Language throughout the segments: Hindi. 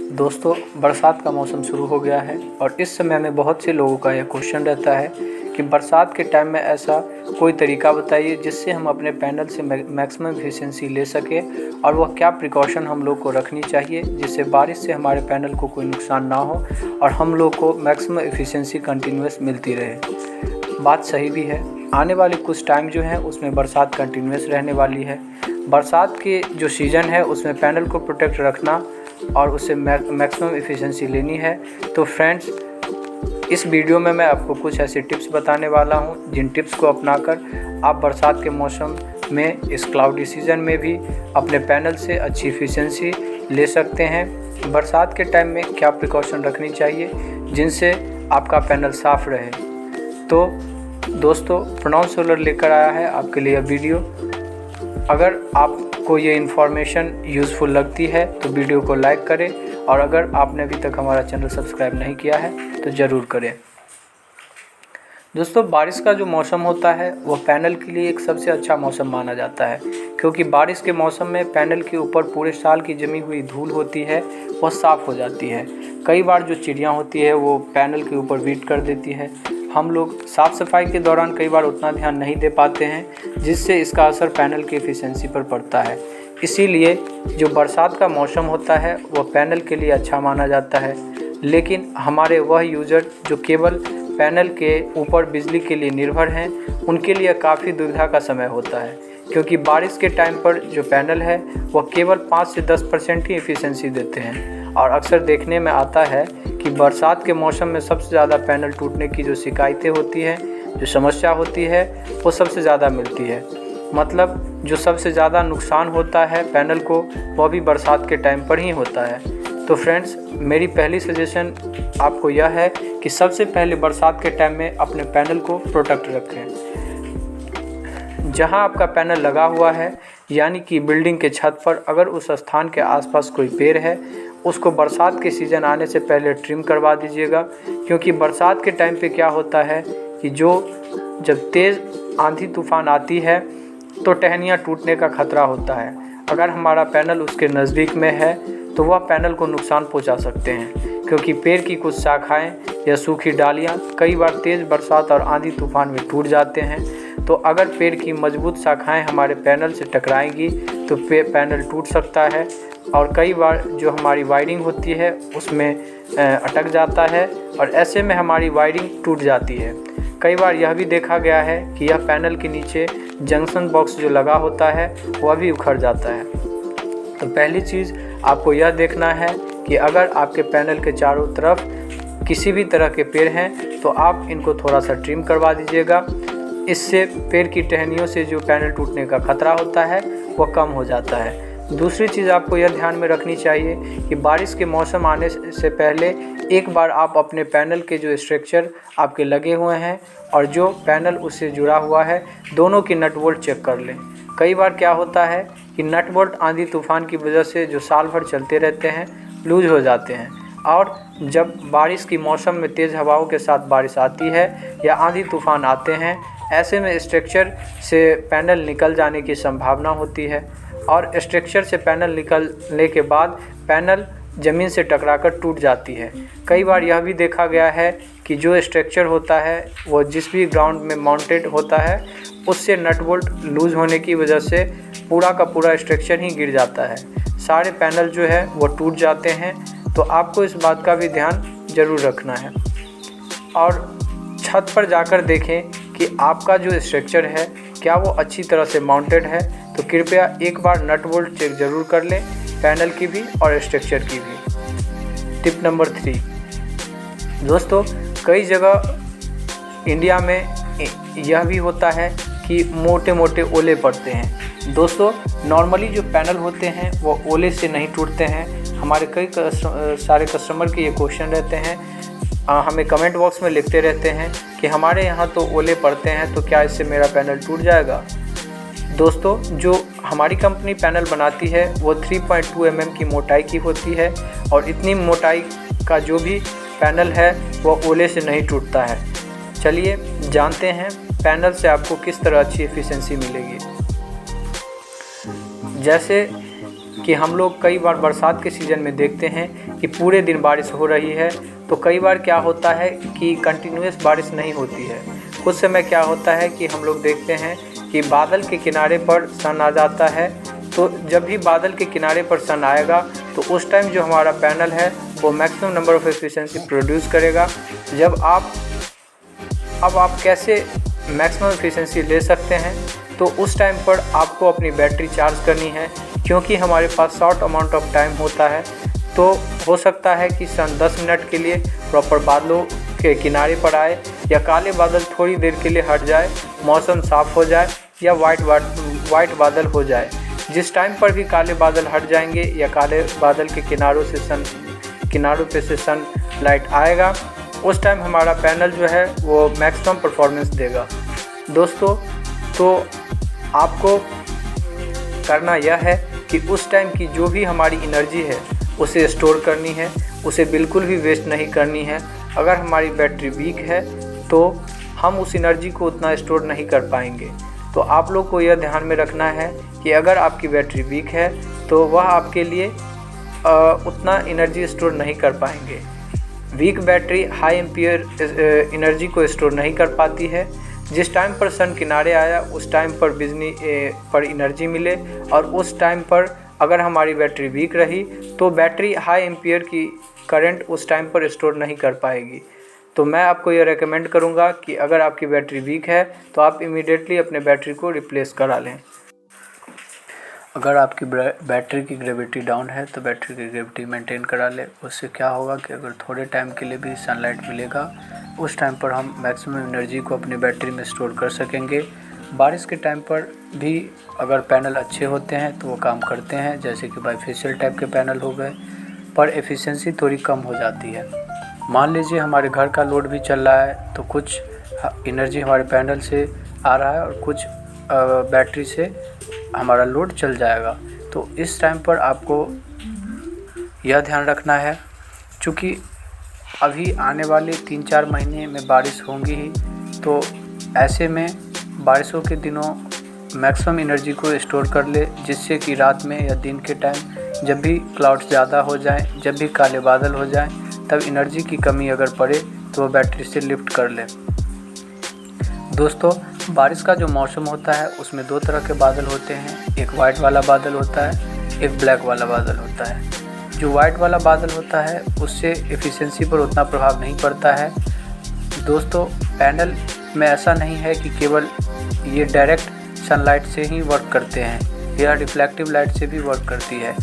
दोस्तों, बरसात का मौसम शुरू हो गया है और इस समय में बहुत से लोगों का यह क्वेश्चन रहता है कि बरसात के टाइम में ऐसा कोई तरीका बताइए जिससे हम अपने पैनल से मैक्सिमम एफिशिएंसी ले सकें और वह क्या प्रिकॉशन हम लोग को रखनी चाहिए जिससे बारिश से हमारे पैनल को कोई नुकसान ना हो और हम लोग को मैक्सिमम एफिशिएंसी कंटिन्यूस मिलती रहे। बात सही भी है, आने वाले कुछ टाइम जो है उसमें बरसात कंटिन्यूस रहने वाली है। बरसात के जो सीज़न है उसमें पैनल को प्रोटेक्ट रखना और उससे मैक्सिमम एफिशिएंसी लेनी है। तो फ्रेंड्स, इस वीडियो में मैं आपको कुछ ऐसे टिप्स बताने वाला हूं जिन टिप्स को अपनाकर आप बरसात के मौसम में इस क्लाउडी सीज़न में भी अपने पैनल से अच्छी एफिशिएंसी ले सकते हैं। बरसात के टाइम में क्या प्रिकॉशन रखनी चाहिए जिनसे आपका पैनल साफ़ रहे। तो दोस्तों, प्रणव सोलर लेकर आया है आपके लिए यह वीडियो। अगर आपको ये इन्फॉर्मेशन यूज़फुल लगती है तो वीडियो को लाइक करें और अगर आपने अभी तक हमारा चैनल सब्सक्राइब नहीं किया है तो ज़रूर करें। दोस्तों, बारिश का जो मौसम होता है वह पैनल के लिए एक सबसे अच्छा मौसम माना जाता है, क्योंकि बारिश के मौसम में पैनल के ऊपर पूरे साल की जमी हुई धूल होती है वह साफ़ हो जाती है। कई बार जो चिड़ियाँ होती है वो पैनल के ऊपर बीट कर देती है। हम लोग साफ़ सफाई के दौरान कई बार उतना ध्यान नहीं दे पाते हैं जिससे इसका असर पैनल की एफिशिएंसी पर पड़ता है। इसीलिए जो बरसात का मौसम होता है वह पैनल के लिए अच्छा माना जाता है। लेकिन हमारे वह यूज़र जो केवल पैनल के ऊपर बिजली के लिए निर्भर हैं उनके लिए काफ़ी दुविधा का समय होता है, क्योंकि बारिश के टाइम पर जो पैनल है वह केवल 5 से 10% ही एफिशिएंसी देते हैं। और अक्सर देखने में आता है कि बरसात के मौसम में सबसे ज़्यादा पैनल टूटने की जो शिकायतें होती हैं, जो समस्या होती है वो सबसे ज़्यादा मिलती है। मतलब जो सबसे ज़्यादा नुकसान होता है पैनल को वह भी बरसात के टाइम पर ही होता है। तो फ्रेंड्स, मेरी पहली सजेशन आपको यह है कि सबसे पहले बरसात के टाइम में अपने पैनल को प्रोटेक्ट रखें। जहां आपका पैनल लगा हुआ है, यानी कि बिल्डिंग के छत पर, अगर उस स्थान के आसपास कोई पेड़ है उसको बरसात के सीज़न आने से पहले ट्रिम करवा दीजिएगा, क्योंकि बरसात के टाइम पे क्या होता है कि जब तेज़ आंधी तूफान आती है तो टहनियाँ टूटने का खतरा होता है। अगर हमारा पैनल उसके नज़दीक में है तो वह पैनल को नुकसान पहुंचा सकते हैं, क्योंकि पेड़ की कुछ शाखाएं या सूखी डालियां कई बार तेज़ बरसात और आंधी तूफान में टूट जाते हैं। तो अगर पेड़ की मजबूत शाखाएं हमारे पैनल से टकराएंगी तो पैनल टूट सकता है और कई बार जो हमारी वायरिंग होती है उसमें अटक जाता है और ऐसे में हमारी वायरिंग टूट जाती है। कई बार यह भी देखा गया है कि यह पैनल के नीचे जंक्शन बॉक्स जो लगा होता है वह भी उखड़ जाता है। तो पहली चीज़ आपको यह देखना है कि अगर आपके पैनल के चारों तरफ किसी भी तरह के पेड़ हैं तो आप इनको थोड़ा सा ट्रिम करवा दीजिएगा। इससे पेड़ की टहनियों से जो पैनल टूटने का खतरा होता है वह कम हो जाता है। दूसरी चीज़ आपको यह ध्यान में रखनी चाहिए कि बारिश के मौसम आने से पहले एक बार आप अपने पैनल के जो स्ट्रक्चर आपके लगे हुए हैं और जो पैनल उससे जुड़ा हुआ है दोनों की नट बोल्ट चेक कर लें। कई बार क्या होता है कि नट बोल्ट आंधी तूफान की वजह से जो साल भर चलते रहते हैं लूज हो जाते हैं, और जब बारिश की मौसम में तेज़ हवाओं के साथ बारिश आती है या आंधी तूफान आते हैं, ऐसे में स्ट्रक्चर से पैनल निकल जाने की संभावना होती है और स्ट्रक्चर से पैनल निकलने के बाद पैनल ज़मीन से टकराकर टूट जाती है। कई बार यह भी देखा गया है कि जो स्ट्रक्चर होता है वो जिस भी ग्राउंड में माउंटेड होता है उससे नट बोल्ट लूज़ होने की वजह से पूरा का पूरा स्ट्रक्चर ही गिर जाता है, सारे पैनल जो है वो टूट जाते हैं। तो आपको इस बात का भी ध्यान ज़रूर रखना है और छत पर जाकर देखें कि आपका जो स्ट्रक्चर है क्या वो अच्छी तरह से माउंटेड है। तो कृपया एक बार नट बोल्ट चेक ज़रूर कर लें, पैनल की भी और स्ट्रक्चर की भी। टिप नंबर 3, दोस्तों, कई जगह इंडिया में यह भी होता है कि मोटे मोटे ओले पड़ते हैं। दोस्तों, नॉर्मली जो पैनल होते हैं वो ओले से नहीं टूटते हैं। हमारे कई सारे कस्टमर के ये क्वेश्चन रहते हैं, हमें कमेंट बॉक्स में लिखते रहते हैं कि हमारे यहाँ तो ओले पड़ते हैं तो क्या इससे मेरा पैनल टूट जाएगा। दोस्तों, जो हमारी कंपनी पैनल बनाती है वो 3.2 mm की मोटाई की होती है और इतनी मोटाई का जो भी पैनल है वो ओले से नहीं टूटता है। चलिए जानते हैं पैनल से आपको किस तरह अच्छी एफिशिएंसी मिलेगी। जैसे कि हम लोग कई बार बरसात के सीज़न में देखते हैं कि पूरे दिन बारिश हो रही है, तो कई बार क्या होता है कि कंटिन्यूअस बारिश नहीं होती है। कुछ समय क्या होता है कि हम लोग देखते हैं कि बादल के किनारे पर सन आ जाता है। तो जब भी बादल के किनारे पर सन आएगा तो उस टाइम जो हमारा पैनल है वो maximum number of efficiency produce करेगा। अब आप कैसे मैक्सिमम एफिशिएंसी ले सकते हैं, तो उस टाइम पर आपको अपनी बैटरी चार्ज करनी है, क्योंकि हमारे पास शॉर्ट अमाउंट ऑफ टाइम होता है। तो हो सकता है कि सन 10 मिनट के लिए प्रॉपर बादलों के किनारे पर आए, या काले बादल थोड़ी देर के लिए हट जाए, मौसम साफ़ हो जाए, या वाइट बादल हो जाए। जिस टाइम पर भी काले बादल हट जाएंगे या काले बादल के किनारों पे से सन लाइट आएगा, उस टाइम हमारा पैनल जो है वो मैक्सिमम परफॉर्मेंस देगा। दोस्तों, तो आपको करना यह है कि उस टाइम की जो भी हमारी एनर्जी है उसे स्टोर करनी है, उसे बिल्कुल भी वेस्ट नहीं करनी है। अगर हमारी बैटरी वीक है तो हम उस एनर्जी को उतना स्टोर नहीं कर पाएंगे। तो आप लोग को यह ध्यान में रखना है कि अगर आपकी बैटरी वीक है तो वह आपके लिए उतना एनर्जी स्टोर नहीं कर पाएंगे। Weak battery high ampere energy को स्टोर नहीं कर पाती है। जिस टाइम पर सन किनारे आया उस टाइम पर बिजली पर एनर्जी मिले, और उस टाइम पर अगर हमारी बैटरी वीक रही तो बैटरी हाई एम्पियर की करंट उस टाइम पर स्टोर नहीं कर पाएगी। तो मैं आपको यह रेकमेंड करूँगा कि अगर आपकी बैटरी वीक है तो आप इमीडिएटली अपने बैटरी को रिप्लेस करा लें। अगर आपकी बैटरी की ग्रेविटी डाउन है तो बैटरी की ग्रेविटी मेंटेन करा ले। उससे क्या होगा कि अगर थोड़े टाइम के लिए भी सनलाइट मिलेगा उस टाइम पर हम मैक्सिमम एनर्जी को अपनी बैटरी में स्टोर कर सकेंगे। बारिश के टाइम पर भी अगर पैनल अच्छे होते हैं तो वो काम करते हैं, जैसे कि बाईफेशियल टाइप के पैनल हो गए, पर एफिशिएंसी थोड़ी कम हो जाती है। मान लीजिए हमारे घर का लोड भी चल रहा है तो कुछ एनर्जी हमारे पैनल से आ रहा है और कुछ बैटरी से हमारा लोड चल जाएगा। तो इस टाइम पर आपको यह ध्यान रखना है, चूँकि अभी आने वाले 3-4 महीने में बारिश होंगी ही, तो ऐसे में बारिशों के दिनों मैक्सिमम एनर्जी को स्टोर कर ले, जिससे कि रात में या दिन के टाइम जब भी क्लाउड्स ज़्यादा हो जाएं, जब भी काले बादल हो जाएं, तब एनर्जी की कमी अगर पड़े तो वो बैटरी से लिफ्ट कर ले। दोस्तों, बारिश का जो मौसम होता है उसमें 2 तरह के बादल होते हैं। एक वाइट वाला बादल होता है, एक ब्लैक वाला बादल होता है। जो वाइट वाला बादल होता है उससे एफिशिएंसी पर उतना प्रभाव नहीं पड़ता है। दोस्तों, पैनल में ऐसा नहीं है कि केवल ये डायरेक्ट सनलाइट से ही वर्क करते हैं, यह रिफ्लेक्टिव लाइट से भी वर्क करती है।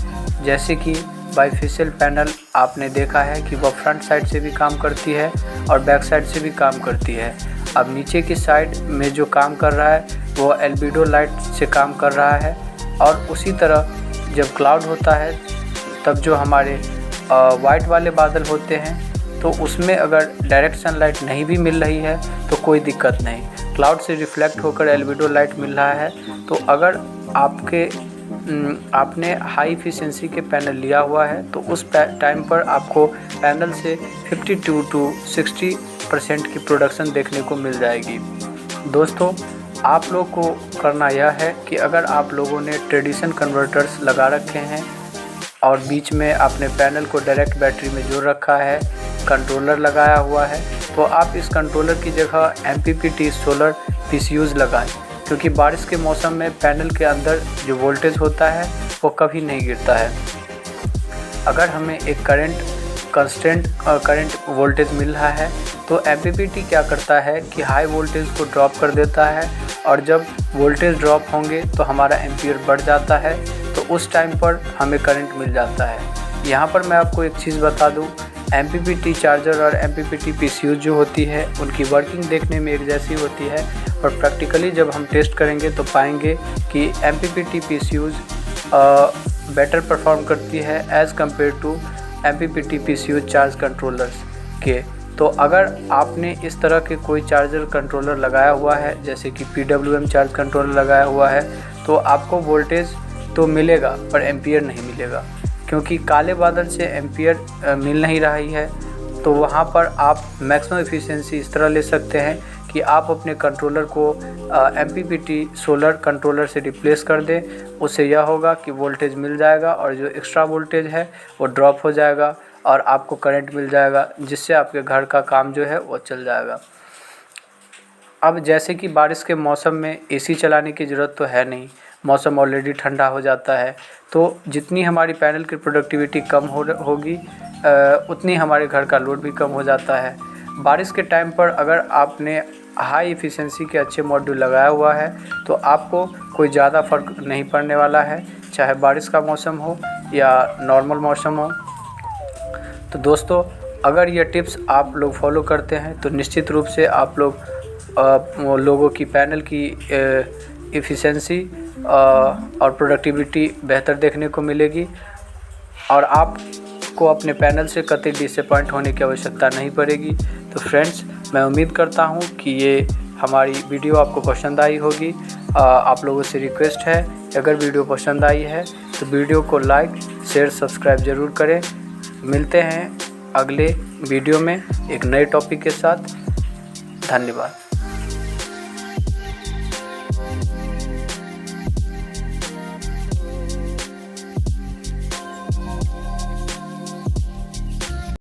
जैसे कि बाईफेशियल पैनल आपने देखा है कि वह फ्रंट साइड से भी काम करती है और बैक साइड से भी काम करती है। अब नीचे की साइड में जो काम कर रहा है वो एल्बिडो लाइट से काम कर रहा है, और उसी तरह जब क्लाउड होता है तब जो हमारे वाइट वाले बादल होते हैं तो उसमें अगर डायरेक्ट सनलाइट नहीं भी मिल रही है तो कोई दिक्कत नहीं, क्लाउड से रिफ्लेक्ट होकर एल्बिडो लाइट मिल रहा है। तो अगर आपने हाई एफिशिएंसी के पैनल लिया हुआ है तो उस टाइम पर आपको पैनल से 52 to 60% की प्रोडक्शन देखने को मिल जाएगी। दोस्तों, आप लोग को करना यह है कि अगर आप लोगों ने ट्रेडिशन कन्वर्टर्स लगा रखे हैं और बीच में आपने पैनल को डायरेक्ट बैटरी में जोड़ रखा है, कंट्रोलर लगाया हुआ है, तो आप इस कंट्रोलर की जगह MPPT सोलर PCUs लगाएं, क्योंकि बारिश के मौसम में पैनल के अंदर जो वोल्टेज होता है वो कभी नहीं गिरता है। अगर हमें एक कंस्टेंट करंट वोल्टेज मिल रहा है तो MPPT क्या करता है कि हाई वोल्टेज को ड्रॉप कर देता है, और जब वोल्टेज ड्रॉप होंगे तो हमारा एम्पियर बढ़ जाता है, तो उस टाइम पर हमें करंट मिल जाता है। यहाँ पर मैं आपको एक चीज़ बता दूँ, MPPT चार्जर और MPPT PCU जो होती है उनकी वर्किंग देखने में एक जैसी होती है, और प्रैक्टिकली जब हम टेस्ट करेंगे तो पाएंगे कि MPPT PCUs बेटर परफॉर्म करती है as compare to MPPT PCU charge controllers के। तो अगर आपने इस तरह के कोई चार्जर कंट्रोलर लगाया हुआ है, जैसे कि PWM चार्ज कंट्रोलर लगाया हुआ है, तो आपको वोल्टेज तो मिलेगा पर एम्पियर नहीं मिलेगा, क्योंकि काले बादल से एम्पियर मिल नहीं रही है। तो वहाँ पर आप मैक्सिमम एफिशिएंसी इस तरह ले सकते हैं कि आप अपने कंट्रोलर को MPPT सोलर कंट्रोलर से रिप्लेस कर दें। उससे यह होगा कि वोल्टेज मिल जाएगा और जो एक्स्ट्रा वोल्टेज है वो ड्रॉप हो जाएगा और आपको करंट मिल जाएगा, जिससे आपके घर का काम जो है वो चल जाएगा। अब जैसे कि बारिश के मौसम में AC चलाने की ज़रूरत तो है नहीं, मौसम ऑलरेडी ठंडा हो जाता है, तो जितनी हमारी पैनल की प्रोडक्टिविटी कम होगी उतनी हमारे घर का लोड भी कम हो जाता है। बारिश के टाइम पर अगर आपने हाई एफिशिएंसी के अच्छे मॉड्यूल लगाया हुआ है तो आपको कोई ज़्यादा फ़र्क नहीं पड़ने वाला है, चाहे बारिश का मौसम हो या नॉर्मल मौसम हो। तो दोस्तों, अगर ये टिप्स आप लोग फॉलो करते हैं तो निश्चित रूप से आप लोगों की पैनल की एफिशिएंसी और प्रोडक्टिविटी बेहतर देखने को मिलेगी और आपको अपने पैनल से कतई डिसअपॉइंट होने की आवश्यकता नहीं पड़ेगी। तो फ्रेंड्स, मैं उम्मीद करता हूँ कि ये हमारी वीडियो आपको पसंद आई होगी। आप लोगों से रिक्वेस्ट है, अगर वीडियो पसंद आई है तो वीडियो को लाइक, शेयर, सब्सक्राइब ज़रूर करें। मिलते हैं अगले वीडियो में एक नए टॉपिक के साथ। धन्यवाद।